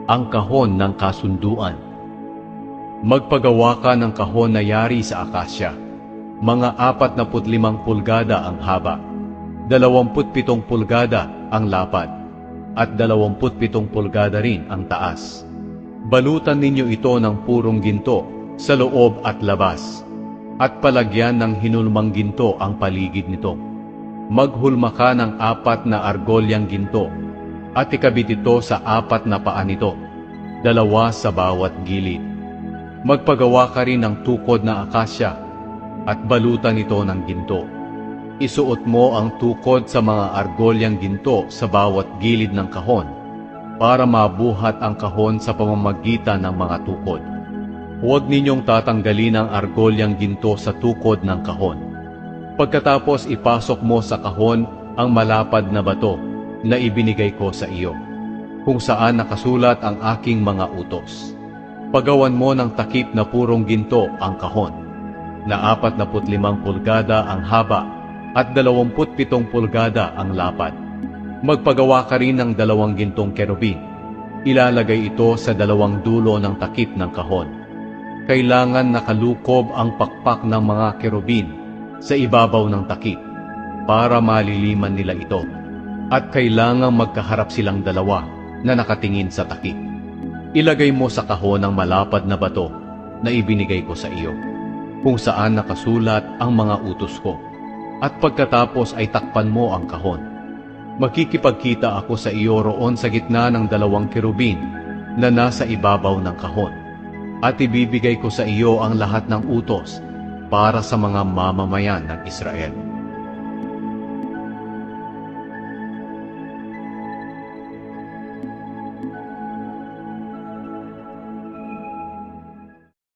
ang kahon ng kasunduan. Magpagawa ka ng kahon na yari sa akasya, mga 45 pulgada ang haba, 27 pulgada ang lapad, at 27 pulgada rin ang taas. Balutan ninyo ito ng purong ginto sa loob at labas, at palagyan ng hinulmang ginto ang paligid nito. Maghulma ka ng 4 na argolyang ginto, at ikabit ito sa 4 na paa nito, 2 sa bawat gilid. Magpagawa ka rin ng tukod na akasya, at balutan ito ng ginto. Isuot mo ang tukod sa mga argolyang ginto sa bawat gilid ng kahon, para mabuhat ang kahon sa pamamagitan ng mga tukod. Huwag ninyong tatanggalin ang argolyang ginto sa tukod ng kahon. Pagkatapos ipasok mo sa kahon ang malapad na bato na ibinigay ko sa iyo, kung saan nakasulat ang aking mga utos. Pagawan mo ng takip na purong ginto ang kahon, na 45 pulgada ang haba at 27 pulgada ang lapad. Magpagawa ka rin ng 2 gintong kerubin. Ilalagay ito sa 2 dulo ng takip ng kahon. Kailangan nakalukob ang pakpak ng mga kerubin sa ibabaw ng takip para maliliman nila ito. At kailangang magkaharap silang dalawa na nakatingin sa takip. Ilagay mo sa kahon ang malapad na bato na ibinigay ko sa iyo, kung saan nakasulat ang mga utos ko. At pagkatapos ay takpan mo ang kahon. Makikipagkita ako sa iyo roon sa gitna ng 2 kerubin na nasa ibabaw ng kahon. At ibibigay ko sa iyo ang lahat ng utos para sa mga mamamayan ng Israel.